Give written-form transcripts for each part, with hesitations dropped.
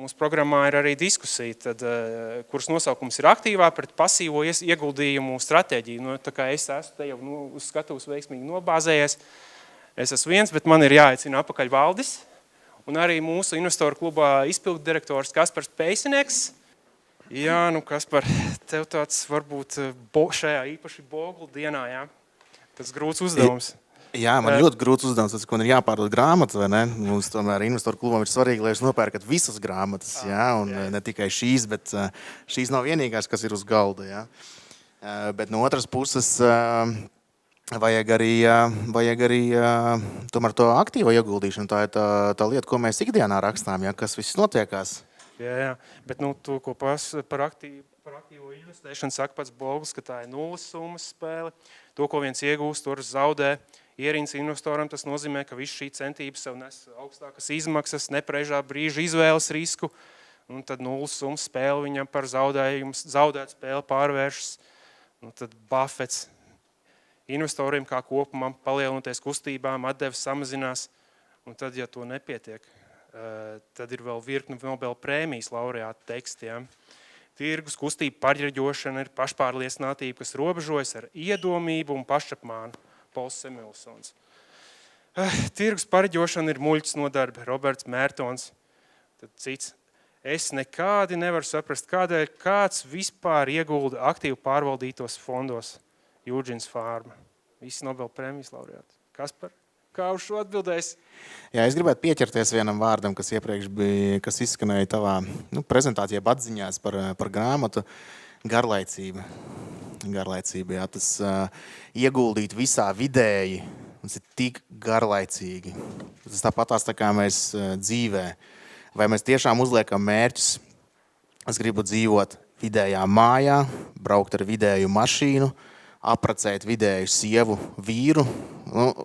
mūsu programmā ir arī diskusija, kuras nosaukums ir aktīvā pret pasīvo ieguldījumu stratēģiju. Tā kā es esmu te jau uz skatuves veiksmīgi nobāzējies, es esmu viens, bet man ir jāaicina apakaļ Valdis, un arī mūsu investoru klubā izpildu direktors Kaspars Peisinieks. Jā, Kaspar, tev tāds varbūt šajā īpaši Boglu dienā, jā? Tas grūts uzdevums. Jā, man ļoti grūts uzdevums, ka man ir jāpārdod grāmatas, vai ne? Mums tomēr investoru klubam ir svarīgi, lai jūs nopērkat visas grāmatas, jā, un ne tikai šīs, bet šīs nav vienīgās, kas ir uz galda, jā. Bet no otras puses vajag arī tomēr to aktīvo ieguldīšanu. Tā ir tā lieta, ko mēs ikdienā rakstām, jā, kas viss notiekās. Jā, bet to, ko par aktīvo investēšanu saka pats Bogls, ka tā ir nulles summas spēle. To, ko viens iegūst, tur zaudē. Ierīnas investoram tas nozīmē, ka viss šī centība sev nes augstākas izmaksas, nepareizā brīža izvēles risku, un tad nulles summas spēle viņam par zaudēt spēli pārvēršas. Tad Buffets investoriem kā kopumam palielinoties kustībām, atdeves samazinās, un tad, ja to nepietiek, tad ir vēl virkni Nobela prēmijas laureātu tekstiem. Tirgus kustība paģeģošana ir pašpārliecinātība, kas robežojas ar iedomību un pašapmānu. Pols Semilsons. Tirgus pareģošana ir muļķis nodarbe, Roberts Mērtons. Tad cits. Es nekādi nevaru saprast, kādēļ kāds vispār iegulda aktīvi pārvaldītos fondos. Eugene Farma. Visi Nobela prēmijas laureāti. Kaspar, kā uz šo atbildēs? Jā, es gribētu pieķerties vienam vārdam, kas iepriekš bija, kas izskanēja tavā prezentācijā atziņās par grāmatu. Garlaicība. Jā, tas ieguldīt visā vidēji, tas ir tik garlaicīgi. Tas tāpatās tā kā mēs dzīvē. Vai mēs tiešām uzliekam mērķus? Es gribu dzīvot vidējā mājā, braukt ar vidēju mašīnu, apracēt vidēju sievu, vīru.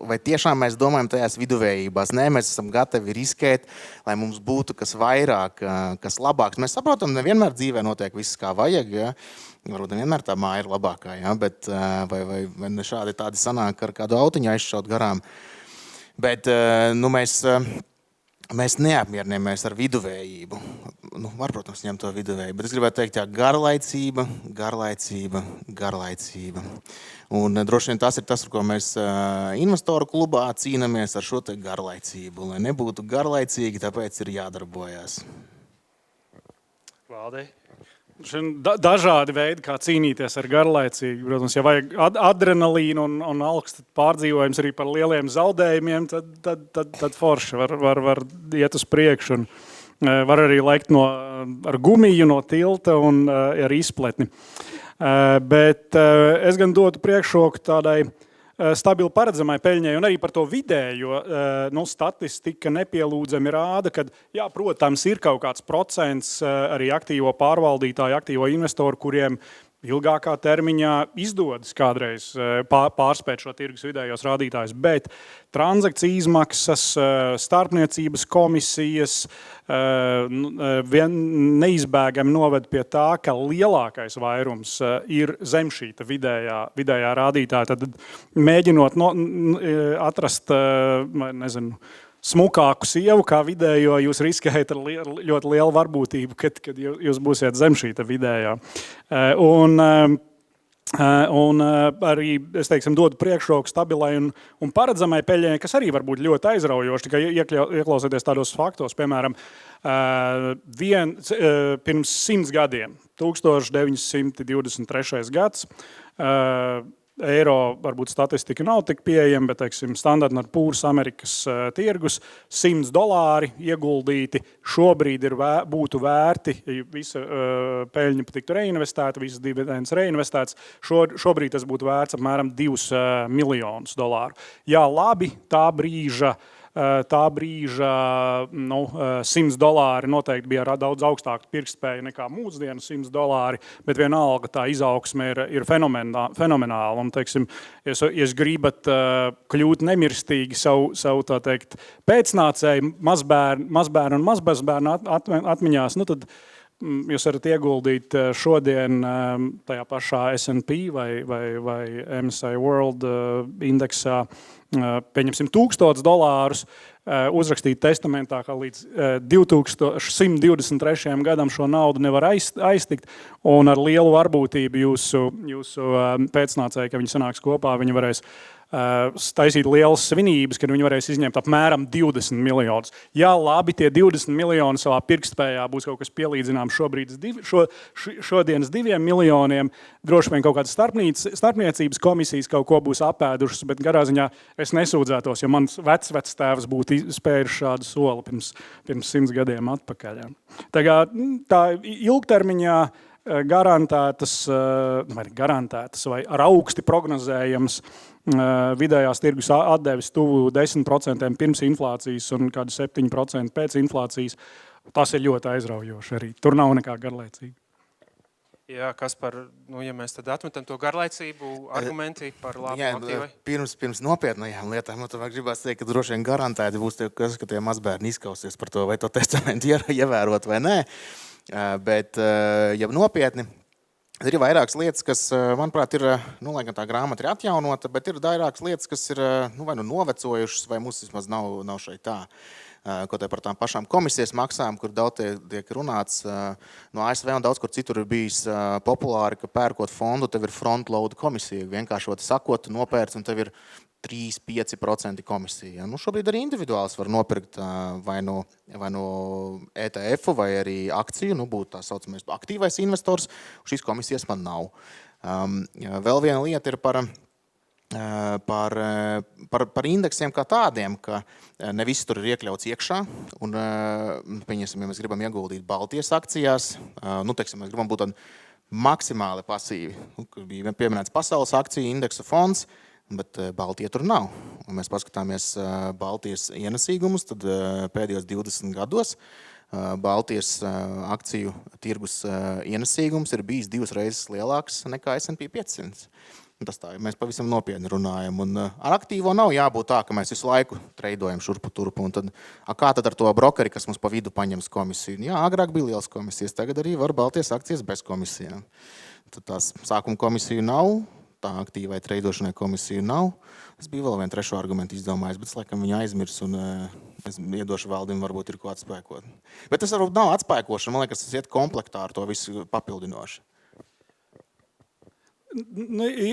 Vai tiešām mēs domājam tajās viduvējībās? Nē, mēs esam gatavi riskēt, lai mums būtu kas vairāk, kas labāks. Mēs saprotam, nevienmēr dzīvē notiek viss kā vajag, ja? Varbūt nevienmēr tā māja ir labākā, ja? Bet vai šādi tādi sanāk ar kādu autiņu aizšaut garām. Bet mēs neapmierinamies ar viduvējību. Var, protams, ņemt to viduvējību, bet es gribētu teikt, garlaicība. Un droši vien tas ir tas, ar ko mēs investoru klubā cīnāmies ar šo te garlaicību. Lai nebūtu garlaicīgi, tāpēc ir jādarbojas. Valdei? Dažādi veidi, kā cīnīties ar garlaicīgu. Protams, ja vajag adrenalīnu un augstu pārdzīvojums arī par lieliem zaudējumiem, tad forši var iet uz priekšu. Var arī laikt ar gumiju no tilta un ar izpletni. Bet es gan dotu priekšroku tādai stabili paredzamai peļņai un arī par to vidējo statistika nepielūdzami rāda, ka, jā, protams, ir kaut kāds procents arī aktīvo pārvaldītāju, aktīvo investoru, kuriem ilgākā termiņā izdodas kādreiz pārspēt šo tirgus vidējos rādītājus, bet transakciju izmaksas, starpniecības komisijas neizbēgami noved pie tā, ka lielākais vairums ir zem šīta vidējā rādītāja. Tad mēģinot atrast, smukāku sievu kā vidējo, jūs riskējat ar ļoti lielu varbūtību, kad jūs būsiet zem šīta vidējā. Un arī, es teiksim, dodu priekšroku stabilai un paredzamai peļņai, kas arī var būt ļoti aizraujoši, tikai ieklausieties tādos faktos, piemēram, pirms 100 gadiem, 1923. gads, eiro varbūt statistika nav tik pieejama, bet, teiksim, Standard & Poor's Amerikas tirgus, $100 ieguldīti, šobrīd būtu vērti, ja visa peļņa tiktu reinvestēta, visas dividendes reinvestētas, šobrīd tas būtu vērts apmēram $2 miljonus. Jā, labi, tā brīža $100 noteikti bija daudz augstāka pirktspēja nekā mūsdienu $100, bet vienalga tā izaugsme ir fenomenāla. Un, teiksim, ja gribat kļūt nemirstīgi savu tā teikt, pēcnācēju mazbērnu un mazbērnu atmiņās, tad jūs varat ieguldīt šodien tajā pašā S&P vai MSCI World indeksā, pieņemsim $1000, uzrakstīt testamentā, ka līdz 2123. gadam šo naudu nevar aiztikt, un ar lielu varbūtību jūsu pēcnācēji, ka viņi sanāks kopā, viņi varēs taisīt lielas svinības, kad viņi varēs izņemt apmēram 20 miljonus. Jā, labi, tie 20 miljoni savā pirkstspējā būs kaut kas pielīdzināms šodienas 2 miljoniem. Droši vien kaut kādas starpniecības komisijas kaut ko būs apēdušas, bet garā ziņā es nesūdzētos, ja mans vectēvs būtu spējuši šādu soli pirms 100 gadiem atpakaļ. Tā ilgtermiņā garantētas vai ar augsti prognozējams vidējās tirgus atdevis tuvu 10% pirms inflācijas un kādu 7% pēc inflācijas. Tas ir ļoti aizraujoši arī. Tur nav nekā garlaicīga. Jā, kas par, ja mēs tad atmetam to garlaicību, argumenti par labu aktīvai? Pirms nopietnajām lietām, man gribās teikt, ka droši vien garantēti būs tie, ka tie mazbērni izkausies par to, vai to testamentu ievērot vai nē. Bet, ja nopietni, ir vairākas lietas, kas, manuprāt, ir, lai gan tā grāmata ir atjaunota, bet ir vairākas lietas, kas ir vai novecojušas, vai mums vismaz nav šeit tā. Kaut par tām pašām komisijas maksām, kur daudz tiek runāts no ASV un daudz kur citur ir bijis populāri, ka pērkot fondu, tev ir front-load komisija. Vienkāršot sakot, nopērts un tev ir 3-5% komisija. Šobrīd arī individuāls var nopirkt vai no ETF vai arī akciju, būtu tā saucamais aktīvais investors. Šīs komisijas man nav. Vēl viena lieta ir par indeksiem kā tādiem, ka ne viss tur ir iekļauts iekšā. Un, pieņemsim, ja mēs gribam ieguldīt Baltijas akcijās, teiksim, mēs gribam būt maksimāli pasīvi. Bija pieminēts pasaules akciju indeksa fonds, bet Baltija tur nav. Un mēs paskatāmies Baltijas ienesīgumus, tad pēdējos 20 gados Baltijas akciju tirgus ienesīgums ir bijis 2 reizes lielāks nekā S&P 500. Tas tā, mēs pavisam nopietni runājam. Un ar aktīvo nav jābūt tā, ka mēs visu laiku treidojam šurpu turpu. Un tad, kā tad ar to brokeri, kas mums pa vidu paņems komisiju? Jā, agrāk bija liels komisijas, tagad arī var Baltijas akcijas bez komisijām. Tad tās sākuma komisiju nav. Tā aktīvai treidošanai komisiju nav. Es biju vēl vienu trešo argumentu izdomājis, bet es laikam viņu aizmirs un es iedošu Valdim, varbūt ir ko atspēkot. Bet tas varbūt nav atspēkošana, man liekas, tas iet komplektā ar to visu papildinoši.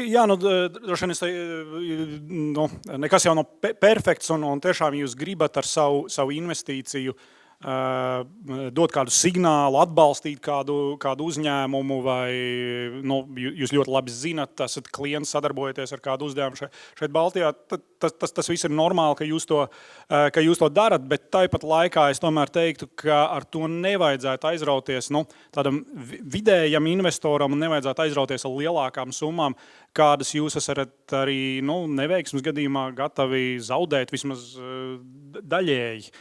Jā, droši vien nekas jau nav perfekts un tiešām jūs gribat ar savu investīciju dot kādu signālu, atbalstīt kādu uzņēmumu vai jūs ļoti labi zinat, esat klients, sadarbojaties ar kādu uzņēmumu šeit Baltijā. Tas viss ir normāli, ka jūs to darat, bet tāpat laikā es tomēr teiktu, ka ar to nevajadzētu aizrauties tādam vidējam investoram un nevajadzētu aizrauties ar lielākām summām, kādas jūs esat arī neveiksmes gadījumā gatavi zaudēt vismaz daļēji.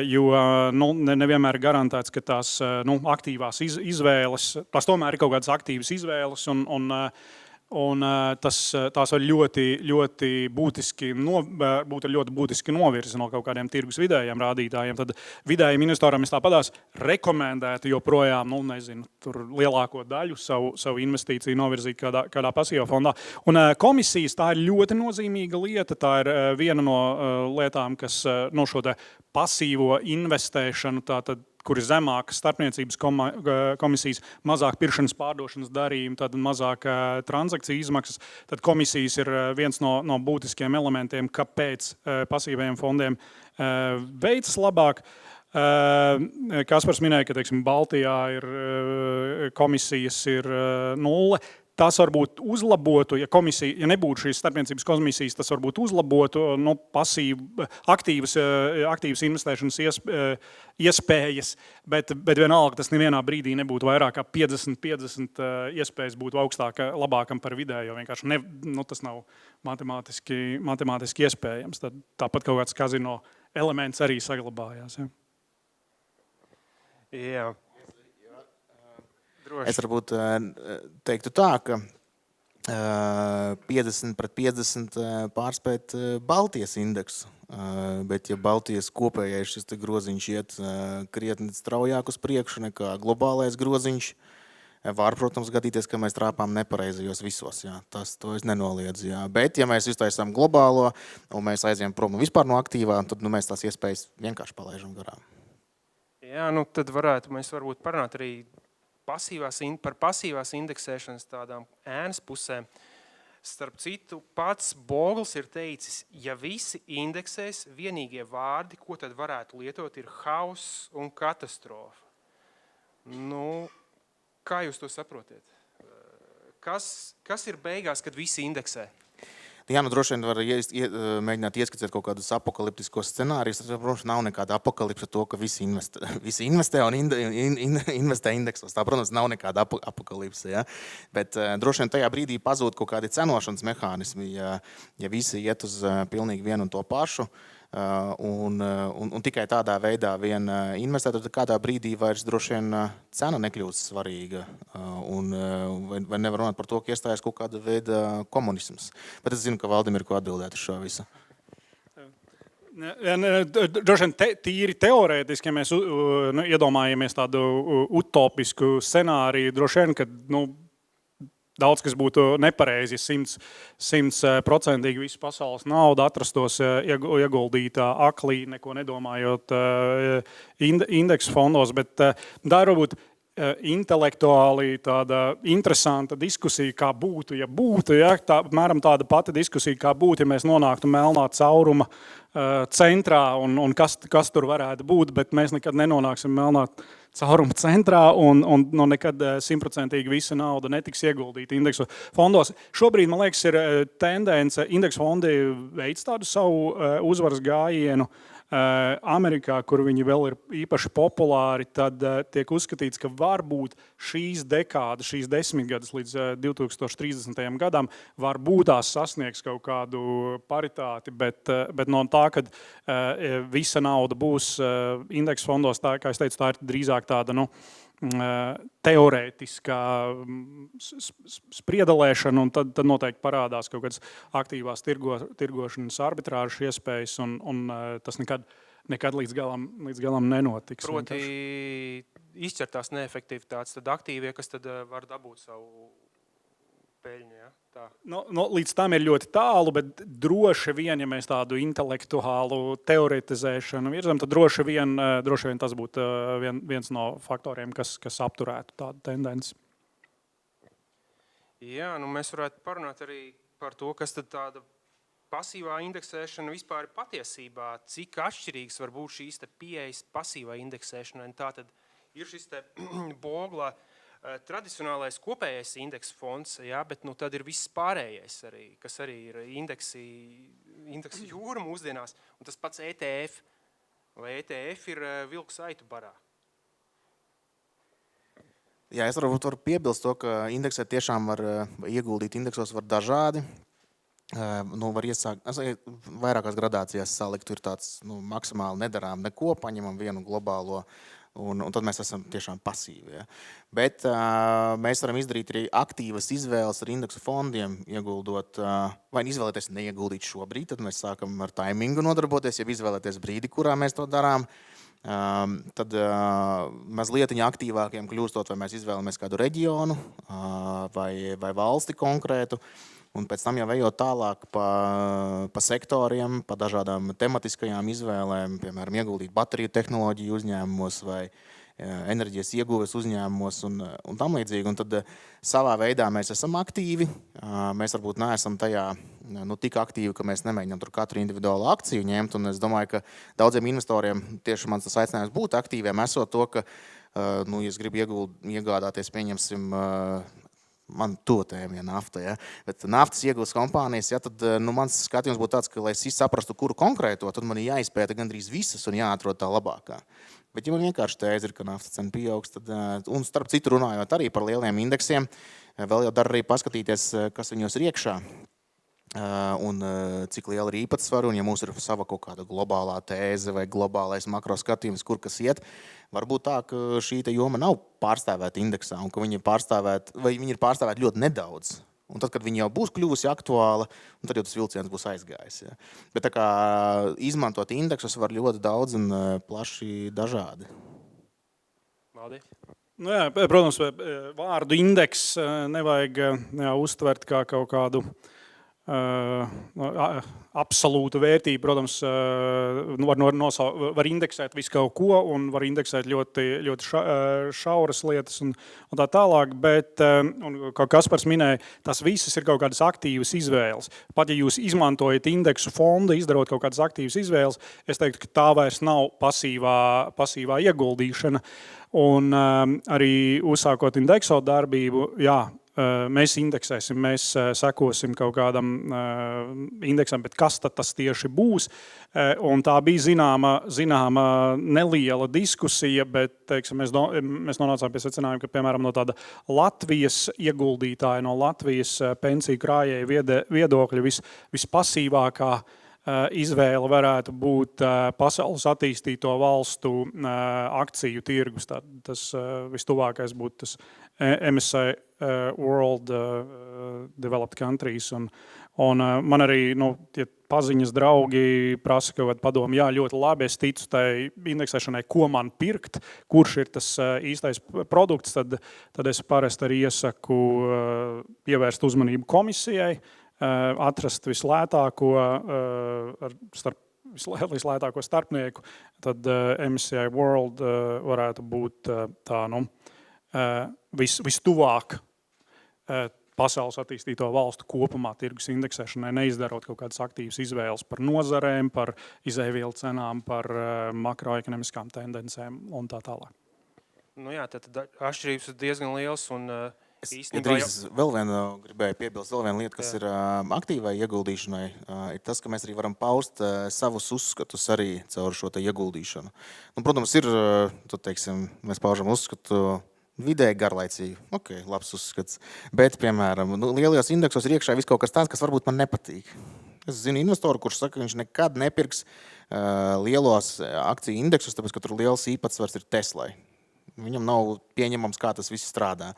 Jo nevienmēr ir garantēts, ka tās aktīvās izvēles, tās tomēr ir kaut kādas aktīvas izvēles un tās var ļoti būtiski novirzi no kaut kādiem tirgus vidējiem rādītājiem. Tad vidējiem investoram es tāpatās rekomendētu joprojām, tur lielāko daļu savu investīciju novirzīt kādā pasīvā fondā. Un komisijas, tā ir ļoti nozīmīga lieta. Tā ir viena no lietām, kas šo te pasīvo investēšanu, kur ir zemākas starpniecības komisijas, mazāk pirkšanas pārdošanas darījumi, tad mazāk transakciju izmaksas. Tad komisijas ir viens no būtiskiem elementiem, kāpēc pasīvajiem fondiem veicas labāk. Kaspars minēja, ka Baltijā ir komisijas ir 0. Tas varbūt uzlabotu, ja nebūtu šīs starpniecības komisijas, tas varbūt uzlabotu aktīvas investēšanas iespējas, bet vienalga tas nevienā brīdī nebūtu vairāk kā 50 iespējas būt labākam par vidējo. Vienkārši tas nav matemātiski iespējams. Tāpat kaut kāds kazino elements arī saglabājās. Jā. Es varbūt teiktu tā, ka 50 pret 50 pārspēt Baltijas indeksu. bet ja Baltijas kopējais šis groziņš iet krietni straujāk uz priekšu nekā globālais groziņš, var, protams, gadīties, ka mēs trāpām nepareizajos visos. Jā. To es nenoliedzu. Jā. Bet, ja mēs iztaisām globālo un mēs aizējām prom vispār no aktīvā, tad mēs tās iespējas vienkārši palaidām garām. Jā, tad mēs varbūt parunāt arī par pasīvās indeksēšanas tādām ēnas pusēm. Starp citu, pats Bogls ir teicis, ja visi indeksēs, vienīgie vārdi, ko tad varētu lietot, ir hauss un katastrofa. Kā jūs to saprotiet? Kas ir beigās, kad visi indeksē? Jā, droši vien var mēģināt ieskicēt kaut kādus apokaliptiskos scenārijus. Tas, protams, nav nekāda apokalipse to, ka visi investē un investē indeksos. Tā, protams, nav nekāda apokalipse. Ja? Bet droši vien tajā brīdī pazūd kaut kādi cenošanas mehānismi, ja visi iet uz pilnīgi vienu un to pašu. Un tikai tādā veidā vien investēt, tad kādā brīdī vairs droši vien cena nekļūst svarīga vai nevar runāt par to, ka iestājas kaut kāda veida komunisms. Bet es zinu, ka Valdim ir ko atbildēt uz šo visu. Droši vien tīri teorētiski, ja mēs iedomājamies tādu utopisku scenāriju, droši vien, ka daudz kas būtu nepareizi, 100% visu pasaules naudu atrastos ieguldītā aklī, neko nedomājot indeksu fondos, bet tā ir varbūt intelektuāli tāda interesanta diskusija, kā būtu, ja būtu, ja? Mēram tāda pati diskusija, kā būtu, ja mēs nonāktu melnā cauruma centrā un kas tur varētu būt, bet mēs nekad nenonāksim melnā cauruma centrā un nekad 100% visa nauda netiks ieguldīta indeksu fondos. Šobrīd, man liekas, ir tendence, indeksu fondi veids tādu savu uzvaras gājienu Amerikā, kur viņi vēl ir īpaši populāri, tad tiek uzskatīts, ka varbūt šīs dekādas, šīs 10 gadus līdz 2030. gadam varbūt tās sasniegs kaut kādu paritāti, bet no tā, kad visa nauda būs indeksu fondos, tā, kā es teicu, tā ir drīzāk tāda, teorētiskā spriedelēšana, un tad noteikti parādās kaut kādas aktīvās tirgošanas arbitrāžas iespējas, un tas nekad līdz galam nenotiks. Proti izķertās neefektivitātes, tad aktīvie, kas tad var dabūt savu peļņu, ja? Tā. Līdz tam ir ļoti tālu, bet droši vien, ja mēs tādu intelektuālu teoretizēšanu virzam, tad droši vien tas būtu viens no faktoriem, kas apturētu tādu tendenci. Jā, mēs varētu parunāt arī par to, kas tad tāda pasīvā indeksēšana vispār ir patiesībā, cik atšķirīgs var būt šīs pieejas pasīvā indeksēšanai. Tātad ir šis Bogla tradicionālais kopējais indeksu fonds, jā, bet tad ir viss pārējais arī, kas arī ir indeksu jūra mūsdienās, un tas pats ETF, vai ETF ir vilks aitu barā? Jā, es varu piebilst to, ka indeksēt tiešām var ieguldīt indeksos var dažādi. Var iesākt, vairākās gradācijās salikt, ir tāds maksimāli nedarām neko, paņemam vienu globālo, un tad mēs esam tiešām pasīvi. Ja. Bet mēs varam izdarīt arī aktīvas izvēles ar indeksu fondiem, ieguldot, vai izvēlēties neieguldīt šobrīd, tad mēs sākam ar taimingu nodarboties, ja izvēlēties brīdi, kurā mēs to darām. Tad mazliet aktīvākiem kļūstot, vai mēs izvēlamies kādu reģionu vai valsti konkrētu. Un pēc tam jau ejot tālāk pa sektoriem, pa dažādām tematiskajām izvēlēm, piemēram, ieguldīt bateriju tehnoloģiju uzņēmumos vai enerģijas ieguves uzņēmumos un tam līdzīgi. Un tad savā veidā mēs esam aktīvi. Mēs varbūt neesam tajā tik aktīvi, ka mēs nemēģinām tur katru individuālu akciju ņemt. Un es domāju, ka daudziem investoriem tieši mans tas aicinājums būt aktīviem, esot to, ka, ja es gribu iegādāties, pieņemsim, man to tēma, ja nafta, ja. Bet naftas iegūst kompānijas, ja, tad mans skatījums būtu tāds, ka, lai es saprastu, kuru konkrēto, tad man ir jāizpēta gandrīz visas un jāatrod tā labākā. Bet, ja man vienkārši tēze ir, ka naftas cena pieaugs, tad, un starp citu runājot arī par lieliem indeksiem, vēl jau dar arī paskatīties, kas viņos ir iekšā. Un cik liela ir īpatsvaru, un ja mums ir sava kaut kāda globālā tēze vai globālais makro skatījums, kur kas iet, varbūt tā, ka šī joma nav pārstāvēta indeksā, un ka viņi ir pārstāvēti ļoti nedaudz. Un tad, kad viņi jau būs kļuvusi aktuāla, tad jau tas vilciens būs aizgājis. Ja. Bet tā kā izmantot indeksus var ļoti daudz un plaši dažādi. Maldi? Nu jā, protams, vārdu indeks nevajag uztvert kā kaut kādu absolūtu vērtību. Protams, var indeksēt visu kaut ko un var indeksēt ļoti šauras lietas un tā tālāk, bet, kā Kaspars minēja, tas visas ir kaut kādas aktīvas izvēles. Pat ja jūs izmantojat indeksu fondu, izdarot kaut kādas aktīvas izvēles, es teiktu, ka tā vairs nav pasīvā ieguldīšana. Un arī uzsākot indekso darbību, jā, mēs indeksēsim, mēs sekosim kaut kādam indeksam, bet kas tad tas tieši būs? Un tā bija zināma neliela diskusija, bet teiksim, mēs nonācām pie secinājuma, ka piemēram no tāda Latvijas ieguldītāja, no Latvijas pensiju krājēju viedokļa vispasīvākā izvēle varētu būt pasaules attīstīto valstu akciju tirgus. Tas vistuvākais būtu tas MSCI World Developed Countries. Un man arī tie paziņas draugi prasa kaut kādu padomu. Jā, ļoti labi, es ticu tai indeksēšanai, ko man pirkt, kurš ir tas īstais produkts, tad es parasti arī iesaku pievērst uzmanību komisijai, atrast vislētāko starpnieku, tad MSCI World varētu būt tā, vistuvāk pasaules attīstīto valstu kopumā tirgus indeksēšanai, neizdarot kaut kādas aktīvas izvēles par nozarēm, par izēvielu cenām, par makroekonomiskām tendencēm un tā tālāk. Nu jā, tad atšķirības ir diezgan liels un gribēju piebilst vēl vienu lietu, kas ir aktīvai ieguldīšanai, ir tas, ka mēs arī varam paust savus uzskatus arī caur šo te ieguldīšanu. Nu, protams, mēs paužam uzskatu vidēji garlaicīgi. Ok, labs uzskats. Bet, piemēram, lielajos indeksos ir iekšā viss kaut kas tāds, kas varbūt man nepatīk. Es zinu investoru, kurš saka, ka viņš nekad nepirks lielos akciju indeksus, tāpēc, ka tur liels īpatsvars ir Teslai. Viņam nav pieņemams, kā tas viss strādā.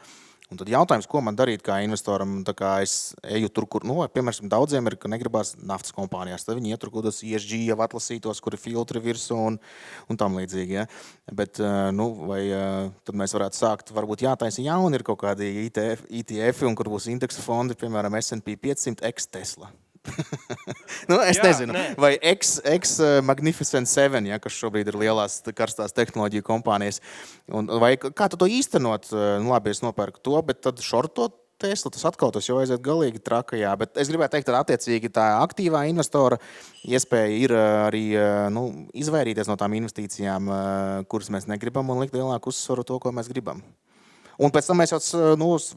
Un tad jautājums, ko man darīt kā investoram, tā kā es eju tur, kur, piemēram, daudziem ir, ka negribās naftas kompānijās, tad viņi iet tur, kur tas ESG jau atlasītos, kur ir filtri virsū un tam līdzīgi. Ja? Bet, tad mēs varētu sākt, varbūt jātaisa jauni ir kaut kādi ETF, un kur būs indeksa fondi, piemēram, S&P 500 ex Tesla. Nezinu, vai Magnificent 7, ja, kas šobrīd ir lielās karstās tehnoloģiju kompānijas. Vai kā tu to īstenot? Labi, es nopērku to, bet tad šortot Tesla, tas atkal tas jau aiziet galīgi trakajā. Bet es gribētu teikt, ka attiecīgi tā aktīvā investora iespēja ir arī izvairīties no tām investīcijām, kuras mēs negribam, un likt lielāku uzsvaru to, ko mēs gribam. Un pēc tam mēs jau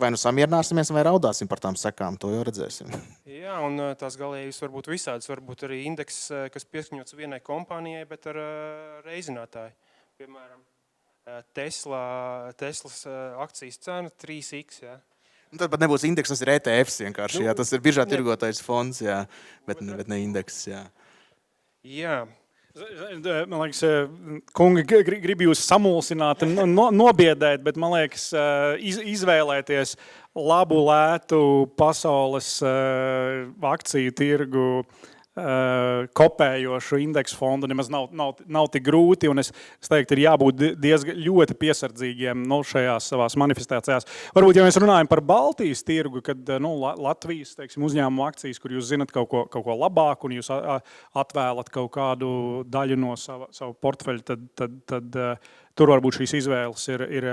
vai samierināsimies, vai raudāsim par tām sekām. To jau redzēsim. Jā, un tās galējības var būt visādas. Varbūt arī indeks, kas pieskaņots vienai kompānijai, bet ar reizinātāju. Piemēram, Teslas akcijas cena 3x. Jā. Tad pat nebūs indeks, tas ir ETFs vienkārši. Jā. Tas ir biržā tirgotais fonds, jā, bet ne indeks. Jā. Jā. Man liekas, kungi grib jūs samulsināt un nobiedēt, bet man liekas, izvēlēties labu, lētu pasaules akciju tirgu kopējošu indeksu fondu nemaz nav tik grūti, un es teiktu, ir jābūt diezgan ļoti piesardzīgiem šajās savās manifestācijās. Varbūt, ja mēs runājam par Baltijas tirgu, kad Latvijas, uzņēmumu akcijas, kur jūs zinat kaut ko labāku, un jūs atvēlat kaut kādu daļu no savu portfeļu, tad tur varbūt šīs izvēles ir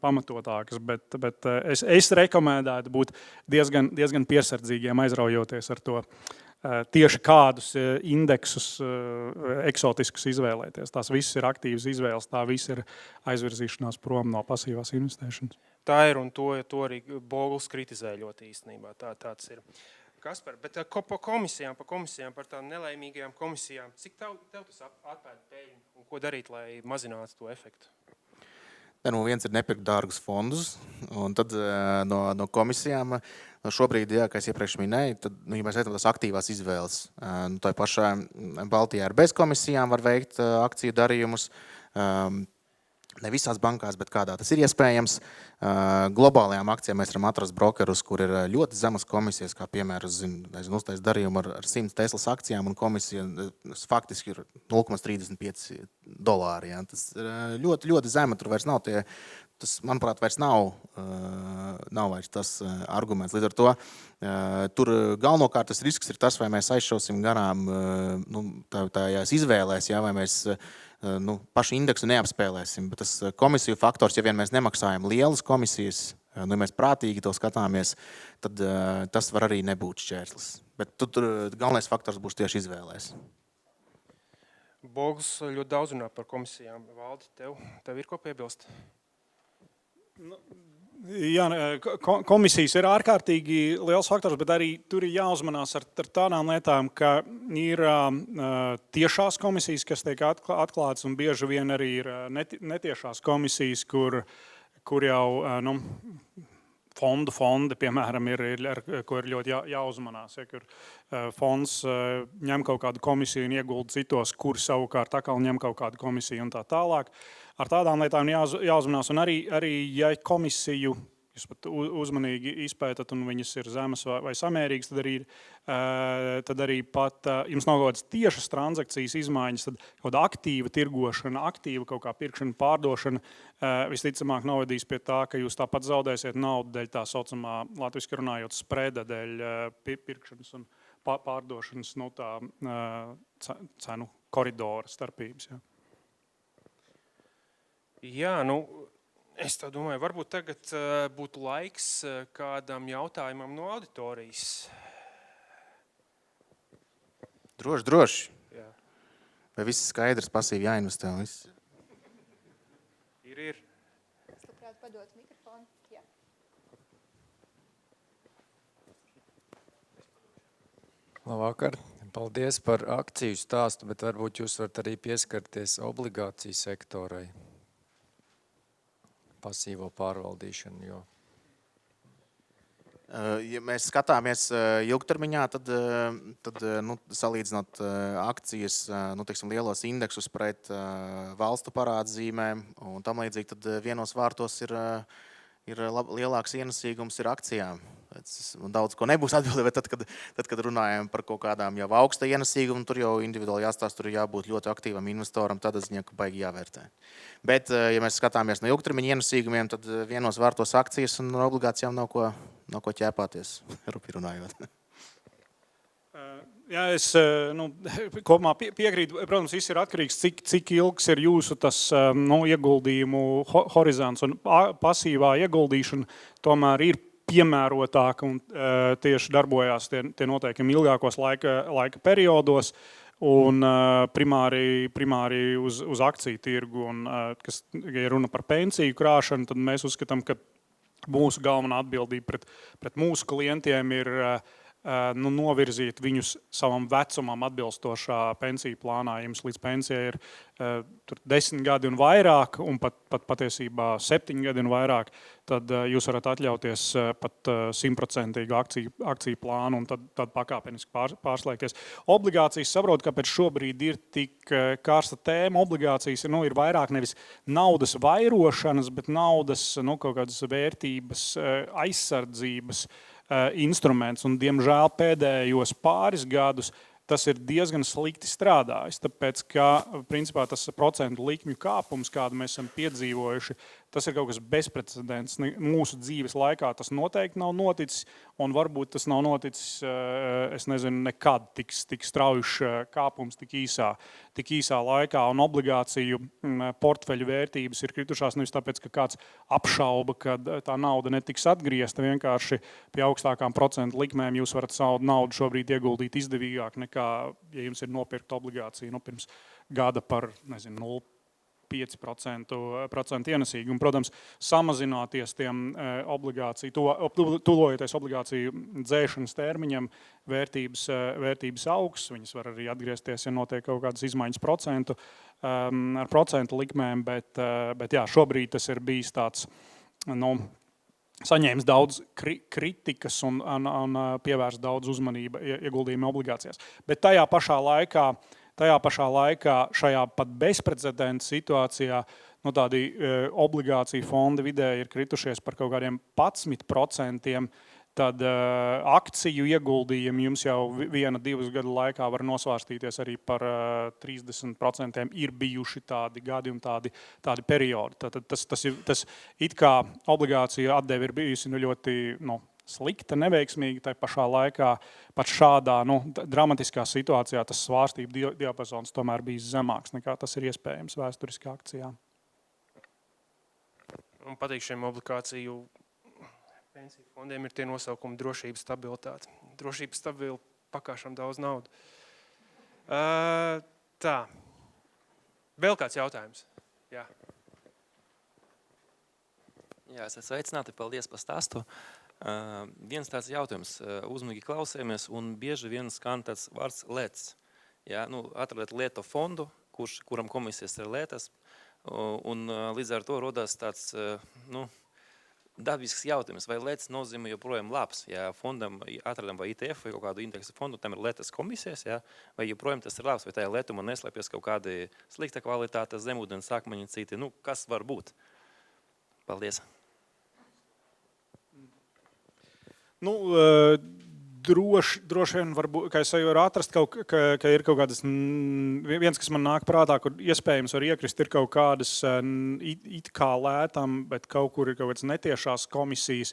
pamatotākas, bet es rekomendētu būt diezgan piesardzīgiem, aizraujoties ar to. Tieši kādus indeksus eksotiskus izvēlēties. Tās visas ir aktīvas izvēles, tā viss ir aizvirzīšanās prom no pasīvās investēšanas. Tā ir, un to arī Boguls kritizē ļoti īstenībā. Tāds ir. Kaspar, bet par komisijām, par tām nelaimīgajām komisijām, cik tev tas atpēta peļņu un ko darīt, lai mazinātu to efektu? Viens ir nepirkt dārgus fondus, un tad no komisijām šobrīd, jā, kā es iepriekš minēju, tad, ja mēs redzam tās aktīvās izvēles, tā pašā Baltijā ar bez komisijām var veikt akciju darījumus, Ne visās bankās, bet kādā tas ir iespējams. Globālajām akcijām mēs varam atrast brokerus, kur ir ļoti zemas komisijas, kā piemēram, uztais darījumu ar 100 Teslas akcijām, un komisija faktiski ir $0,35. Ja. Tas ir ļoti, ļoti zema. Tur vairs nav tie, tas, manuprāt, vairs nav vairs tas arguments. Līdz ar to tur galvenokārt tas risks ir tas, vai mēs aizšausim garām tajās izvēlēs, ja, vai mēs pašu indeksu neapspēlēsim, bet tas komisiju faktors, ja vien mēs nemaksājam lielas komisijas, ja mēs prātīgi to skatāmies, tad tas var arī nebūt šķērslis. Bet tur galvenais faktors būs tieši izvēlēs. Bogus ļoti daudz runā par komisijām. Valdi, tev ir ko piebilst? Jā, komisijas ir ārkārtīgi liels faktors, bet arī tur ir jāuzmanās ar tādām lietām, ka ir tiešās komisijas, kas tiek atklātas, un bieži vien arī ir netiešās komisijas, kur jau fondi, piemēram, ar ko ir ļoti jāuzmanās. Ja, kur fonds ņem kaut kādu komisiju un iegulda citos, kur savukārt atkal ņem kaut kādu komisiju un tā tālāk. Ar tādām lietām jāuzmanās, un arī ja komisiju jūs pat uzmanīgi izpētat un viņas ir zemas vai samērīgas, tad arī pat jums nav kaut kādas tiešas transakcijas izmaiņas, tad kaut kāda aktīva tirgošana, aktīva kaut kā pirkšana, pārdošana visticamāk novedīs pie tā, ka jūs tāpat zaudēsiet naudu dēļ tā saucamā, latviski runājot, spreda dēļ pirkšanas un pārdošanas cenu koridora starpības. Ja. Jā, es tā domāju, varbūt tagad būtu laiks kādam jautājumam no auditorijas. Droši. Jā. Vai viss skaidrs, pasīvi jāinvestē? Ir. Es labprāt padot mikrofonu. Jā. Labvakar. Paldies par akciju stāstu, bet varbūt jūs varat arī pieskarties obligāciju sektorai. Pasīvo pārvaldīšanu, jo. Ja mēs skatāmies ilgtermiņā, tad salīdzinot akcijas, teiksim, lielos indeksus pret valstu parādzīmēm un tam līdzīgi, tad vienos vārtos ir lielāks ienesīgums ir akcijām. Daudz ko nebūs atbildē, bet tad, kad runājam par kaut kādām jau augsta ienesīgumu, tur jau individuāli jāstāsta, tur jābūt ļoti aktīvam investoram, tad ziņā, ka baigi jāvērtē. Bet, ja mēs skatāmies no ilgtermiņa ienesīgumiem, tad vienos vārtos akcijas un obligācijām nav ko ķēpāties, rupi runājot. Jā, es kopumā piekrītu. Protams, viss ir atkarīgs, cik ilgs ir jūsu tas ieguldījumu horizonts un pasīvā ieguldīšana tomēr ir piemērotāka un tieši darbojās tie noteikumi ilgākos laika periodos un primāri uz akciju tirgu. Un, kas, ja runa par pensiju krāšanu, tad mēs uzskatām, ka mūsu galvenā atbildība pret mūsu klientiem ir novirzīt viņus savam vecumam atbilstošā pensiju plānā. Jums līdz pensijai ir 10 gadi un vairāk, un pat patiesībā 7 gadi un vairāk, tad jūs varat atļauties pat 100% akciju plānu un tad pakāpeniski pārslēgties. Obligācijas, saprotu, kāpēc šobrīd ir tik karsta tēma. Obligācijas ir vairāk nevis naudas vairošanas, bet naudas kaut kādas vērtības, aizsardzības instruments, un diemžēl pēdējos pāris gadus tas ir diezgan slikti strādājis, tāpēc, ka principā tas procentu likmju kāpums, kādu mēs esam piedzīvojuši, tas ir kaut kas bezprecedents. Mūsu dzīves laikā tas noteikti nav noticis, un varbūt tas nav noticis, es nezinu, nekad tik straujušs kāpums tik īsā laikā, un obligāciju portfeļu vērtības ir kritušās nevis tāpēc, ka kāds apšauba, ka tā nauda netiks atgriezta, vienkārši pie augstākām procentu likmēm jūs varat savu naudu šobrīd ieguldīt izdevīgāk nekā, ja jums ir nopirkta obligācija pirms gada par, 5% ienesīgumu. Protams, samazināties tiem obligāciju, tuvojoties obligāciju dzēšanas termiņam, vērtības augs, viņas var arī atgriezties, ja notiek kaut kādas izmaiņas ar procentu likmēm, bet jā, šobrīd tas ir bijis tāds, saņēmis daudz kritikas un pievērst daudz uzmanība ieguldījuma obligācijās. Bet tajā pašā laikā šajā pat bezprecedenta situācijā tādi obligāciju fondi vidēji ir kritušies par kaut kādiem 11%, tad akciju ieguldījumi jums jau 1-2 gadu laikā var nosvārstīties arī par 30%. Ir bijuši tādi gadi un tādi periodi. Tad tas it kā obligāciju atdeve ir bijusi ļoti slikta, neveiksmīga. Tai pašā laikā pat šādā dramatiskā situācijā tas svārstību diapazons tomēr bijis zemāks nekā tas ir iespējams vēsturiskā akcijā. Un patīk šiem obligāciju pensiju fondiem ir tie nosaukumi drošības stabilitāte. Drošības stabili pakāšam daudz naudu. Tā. Vēl kāds jautājums? Jā. Jā, esat sveicināti, paldies par stāstu. Viens tāds jautājums. Uzmanīgi klausējamies un bieži vien skan tāds vārds lēts. Jā, atradiet lieto fondu, kuram komisijas ir lētas, un līdz ar to rodās tāds, dabisks jautājums, vai lētas nozīmē joprojām labs. Ja fondam atradam vai ITF vai kaut kādu indeksu fondu, tam ir lētas komisijas, ja, vai joprojām tas ir labs, vai tajā lētumā neslēpjas kaut kādi slikta kvalitāte, zemūdens akmeņi citi. Kas var būt? Paldies. Droši vien, varbūt, ka es varu atrast, ka ir kaut kādas, viens, kas man nāk prātā, kur iespējams var iekrist, ir kaut kādas it kā lētam, bet kaut kur ir kaut kādas netiešās komisijas.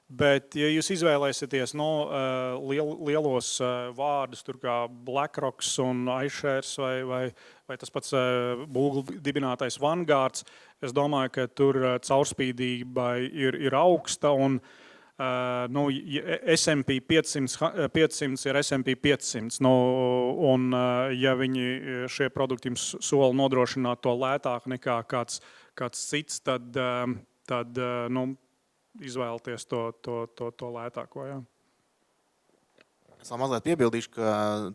Bet, ja jūs izvēlēsieties lielos vārdus, tur kā BlackRocks un iShares vai tas pats Google dibinātais Vanguards, es domāju, ka tur caurspīdība ir augsta un S&P 500 ir S&P 500, un ja viņi šie produkti jums sola nodrošināt to lētāk nekā kāds cits, tad izvēlties to lētāko. Jā. Es vēl mazliet piebildīšu, ka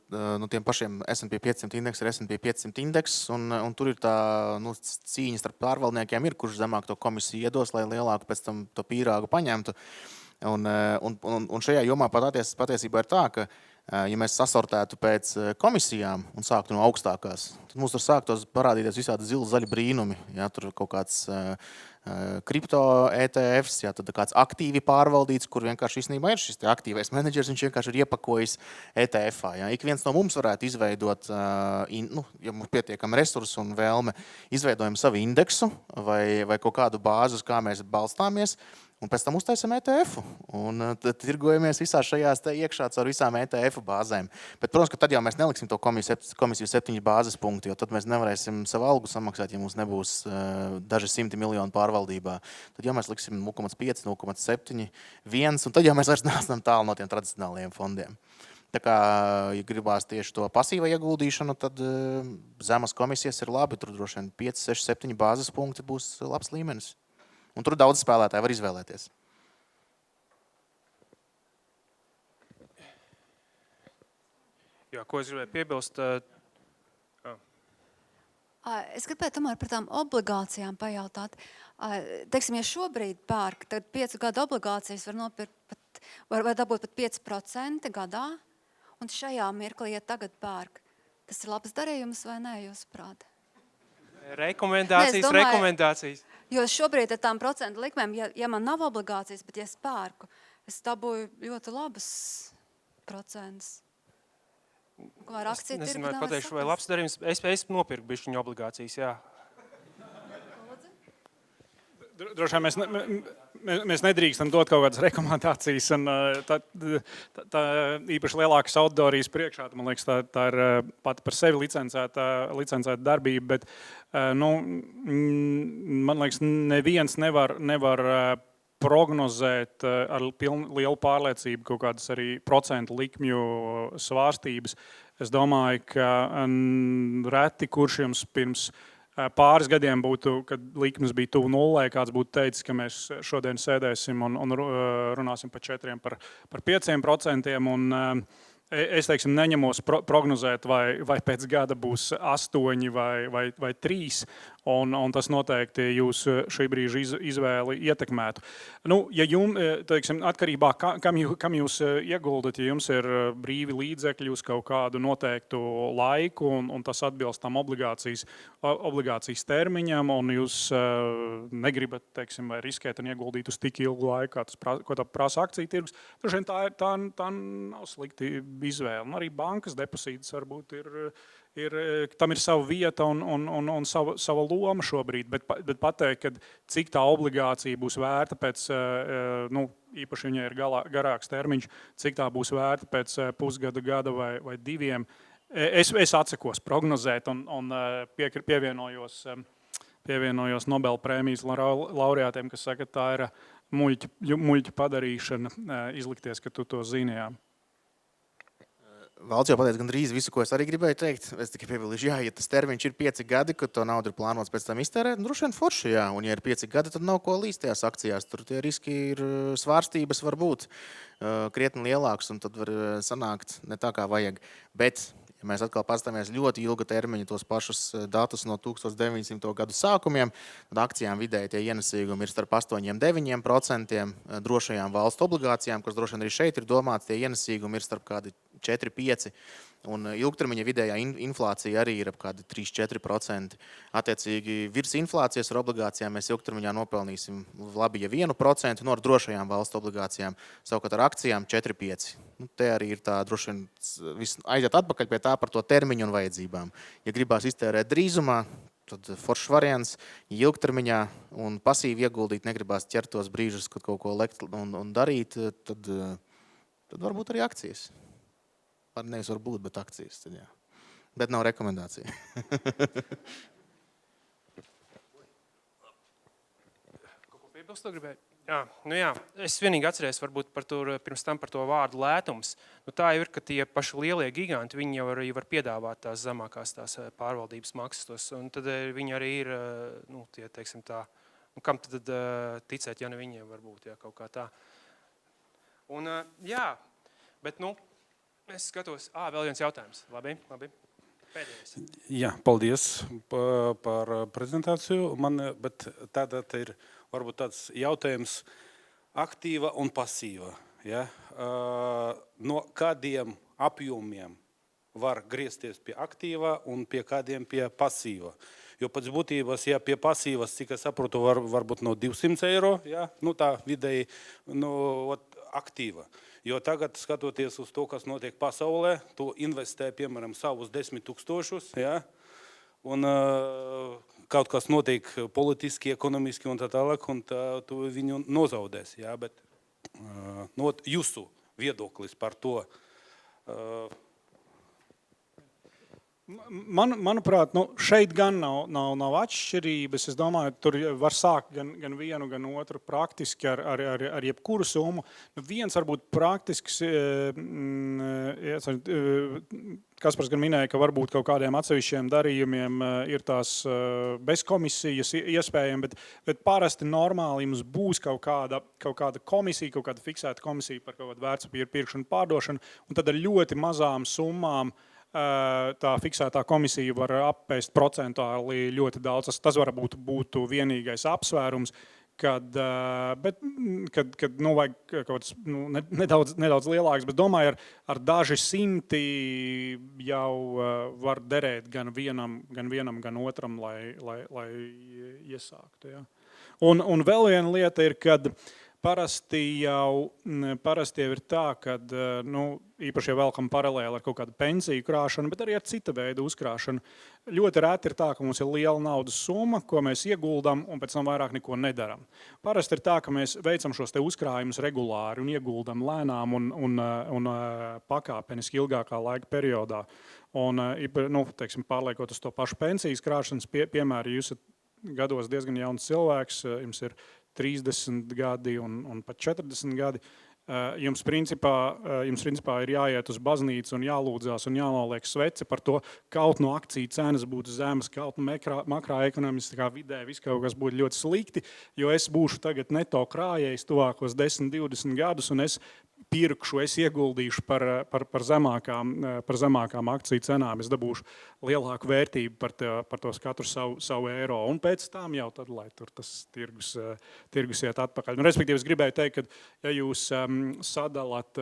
tiem pašiem S&P 500 indeks ir S&P 500 indeks, un tur ir tā cīņa starp pārvaldniekiem, kurš zemāk to komisiju iedos, lai lielāku pēc tam to pīrāgu paņemtu. Un šajā jomā patiesībā ir tā, ka, ja mēs sasortētu pēc komisijām un sāktu no augstākās, tad mums tur sāktos parādīties visādi zaļi brīnumi. Ja, tur ir kaut kāds kripto ETFs, ja, tad kāds aktīvi pārvaldīts, kur vienkārši īstenībā ir šis aktīvais menedžers, viņš vienkārši ir iepakojis ETF-ā. Ja. Ik viens no mums varētu izveidot, ja mums pietiekam resursu un vēlme, izveidojam savu indeksu vai kaut kādu bāzi, uz kā mēs balstāmies, un pēc tam uztaisam ETF-u. Un tad tirgojamies visās šajās te iekšā caur visām ETF bāzēm. Bet, protams, ka tad jau mēs neliksim to komisiju 7 bāzes punktu, jo tad mēs nevarēsim savu algu samaksāt, ja mums nebūs daži 100 miljoni pārvaldībā. Tad jau mēs liksim 0,5, 0,7, 1, un tad jau mēs vairs neesam tālu no tiem tradicionālajiem fondiem. Tā kā, ja gribās tieši to pasīvo ieguldīšanu, tad zemas komisijas ir labi. Tur droši vien 5, 6, 7 bāzes punkti būs labs līmenis. Un tur daudz spēlētāji var izvēlēties. Jā, ko es gribēju piebilst? Es gribēju tomēr par tām obligācijām pajautāt. Teiksim, ja šobrīd pērk, tad 5 gadu obligācijas var nopirkt var dabūt pat 5% gadā. Un šajā mirklī, ja tagad pērk, tas ir labs darījums vai nē, jūsuprāt? Rekomendācijas. Jo šobrīd ar tām procentu likmēm, ja man nav obligācijas, bet ja es pērku, es dabūju ļoti labas procentus. Es nezinu, vai pateikšu, vai labs darījums. Es nopirku bišķiņu obligācijas, jā. Droši vien mēs nedrīkstam dot kaut kādas rekomendācijas, un tā īpaši liekas outdoorijas priekšā. Man liekas, tā ir pati par sevi licencēta darbība, bet man liekas, neviens nevar prognozēt ar lielu pārliecību kaut kādas arī procentu likmju svārstības. Es domāju, ka reti, kurš jums pirms pāris gadiem būtu, kad likmes bija tuvu nullē, kāds būtu teicis, ka mēs šodien sēdēsim un runāsim par 4, par 5%. Un Es teiksim, neņemos prognozēt, vai pēc gada būs 8 vai 3, un tas noteikti jūs šī brīža izvēli ietekmētu. Nu, ja jums, teiksim, atkarībā kam jūs ieguldat, ja jums ir brīvi līdzekļi uz kaut kādu noteiktu laiku, un tas atbilst tam obligācijas termiņam, un jūs negribat, teiksim, vai riskēt un ieguldīt uz tik ilgu laiku, ko tā prasa akciju tirgus, droši vien tā nav slikti izvēle. Un arī bankas depozītas varbūt tam ir sava vieta un sava loma šobrīd, bet pateikt, ka cik tā obligācija būs vērta pēc, īpaši viņai ir garāks termiņš, cik tā būs vērta pēc pusgada, gada vai 2, es atsakos prognozēt un pievienojos Nobel prēmijas laureātiem, kas saka, ka tā ir muļķa padarīšana, izlikties, ka tu to zini. Valds jau pateica gandrīz visu, ko es arī gribēju teikt. Es tikai piebildu, ja tas termiņš ir 5 gadi, kad to naudu ir plānots pēc tam iztērēt, droši vien forši, jā. Un ja ir 5 gadi, tad nav ko līst tajās akcijās. Tur tie riski ir svārstības var būt krietni lielāks, un tad var sanākt ne tā, kā vajag. Bet, ja mēs atkal paskatāmies ļoti ilga termiņa tos pašus datus no 1900. Gadu sākumiem, tad akcijām vidēji tie ienesīgumi ir starp 8–9%, drošajām valstu obligācijām, kas droši vien arī šeit ir domāts, tie ienesīgumi ir starp kādi 4–5%, un ilgtermiņa vidējā inflācija arī ir ap kādi 3–4%. Attiecīgi virs inflācijas ar obligācijām mēs ilgtermiņā nopelnīsim labi, ja 1%, no ar drošajām valstu obligācijām, savukārt ar akcijām 4–5%. Te arī ir tā droši vien aiziet atpakaļ pie tā par to termiņu un vajadzībām. Ja gribās iztērēt drīzumā, tad foršs variants, ja ilgtermiņā un pasīvi ieguldīt, negribās ķert tos brīžus, kad kaut ko lekt un darīt, tad varbūt arī akcijas. Nevis varbūt, bet akcijas. Tad, jā. Bet nav rekomendācija. Kaut ko piebilst, to gribēju? Jā, es vienīgi atceries varbūt pirms tam par to vārdu lētums. Tā jau ir, ka tie paši lielie giganti, viņi jau arī var piedāvāt tās zemākās tās pārvaldības maksas. Un tad viņi arī ir, tie, teiksim tā, kam tad ticēt, ja ne viņiem varbūt, jā, kaut kā tā. Un jā, bet, es skatos, vēl viens jautājums. Labi. Pēdējais. Jā, paldies par prezentāciju. Bet tātad ir varbūt tāds jautājums aktīva un pasīva. Ja? No kādiem apjomiem var griezties pie aktīva un pie kādiem pie pasīva? Jo pēc būtības, ja pie pasīvas, cik es saprotu, varbūt no 200 eiro, ja? Tā vidēji aktīva. Jo tagad, skatoties uz to, kas notiek pasaulē, tu investē, piemēram, savus 10 000, ja? Un kaut kas notiek politiski, ekonomiski un tā tālāk, un tu viņu nozaudēs. Ja? Bet jūsu viedoklis par to. Manuprāt, šeit gan nav atšķirības. Es domāju, tur var sākt gan vienu, gan otru praktiski ar jebkuru summu. Viens varbūt praktisks, Kaspars gan minēja, ka varbūt kaut kādiem atsevišķiem darījumiem ir tās bez komisijas iespējami, bet parasti normāli jums būs kaut kāda komisija, kaut kāda fiksēta komisija par kaut kādu vērtspapīru pirkšanu, pārdošanu, un tad ar ļoti mazām summām tā fiksētā komisija var apēst procentuāli ļoti daudz. Tas varbūt būtu vienīgais apsvērums, kad vajag kaut kāds nedaudz lielāks, bet domāju, ar daži simti jau var derēt gan vienam, gan otram, lai iesāktu. Ja. Un vēl viena lieta ir, kad parasti jau ir tā, ka īpaši jau velkam paralēli ar kaut kādu pensiju krāšanu, bet arī ar cita veida uzkrāšanu. Ļoti reti ir tā, ka mums ir liela naudas summa, ko mēs ieguldam un pēc tam vairāk neko nedaram. Parasti ir tā, ka mēs veicam šos te uzkrājumus regulāri un ieguldam lēnām un pakāpeniski ilgākā laika periodā. Un, teiksim, pārliekot uz to pašu pensijas krāšanas piemēru, jūs esat gados diezgan jauns cilvēks, jums ir 30 gadi un pat 40 gadi. Jums principā ir jāiet uz baznīcu un jālūdzās un jānoliek sveci par to, kaut no akciju cenas būtu zemes, kaut no makroekonomiskā vidē viss kaut kas būtu ļoti slikti, jo es būšu tagad neto krājējis tuvākos 10-20 gadus un es pirkšu, es ieguldīšu par zemākām akciju cenām, es dabūšu lielāku vērtību par tos katru savu eiro. Un pēc tam jau tad, lai tur tas tirgus iet atpakaļ. Nu, respektīvi, es gribēju teikt, ka ja jūs sadalāt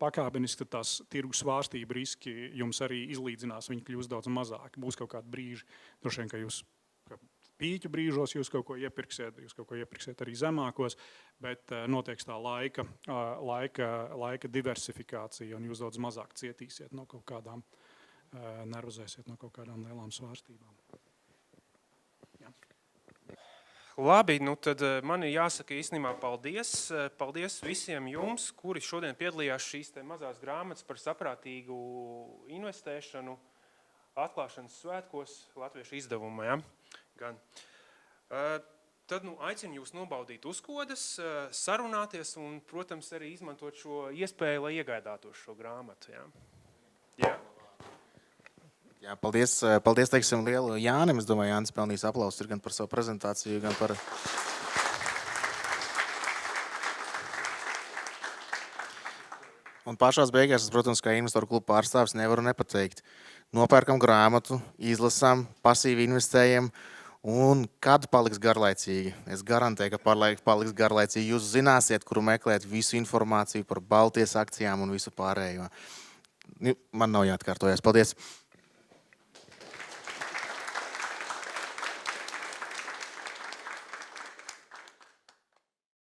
pakāpeniski, tad tās tirgus svārstību riski jums arī izlīdzinās, viņi kļūs daudz mazāki. Būs kaut kādi brīži, droši vien, ka jūs pīķu brīžos jūs kaut ko iepirksiet arī zemākos, bet notiek tā laika diversifikācija, un jūs daudz mazāk cietīsiet no kaut kādām, nervozēsiet no kaut kādām lielām svārstībām. Jā. Labi, nu tad man ir jāsaka īstenībā paldies. Paldies visiem jums, kuri šodien piedalījās šīs te mazās grāmatas par saprātīgu investēšanu atklāšanas svētkos Latviešu izdevumā. Ja? Gan. Tad aicinu jūs nobaudīt uzkodas, sarunāties un, protams, arī izmantot šo iespēju, lai iegādātos šo grāmatu. Ja? Jā. Jā, paldies, teiksim, lielu Jānim. Es domāju, Jānis pelnīs aplausus gan par savu prezentāciju, gan par... Un pašās beigās, protams, kā investoru kluba pārstāvis nevaru nepateikt. Nopērkam grāmatu, izlasām, pasīvi investējam, un kad paliks garlaicīgi? Es garantēju, ka paliks garlaicīgi. Jūs zināsiet, kuru meklēt visu informāciju par Baltijas akcijām un visu pārējo. Man nav jāatkārtojas. Paldies!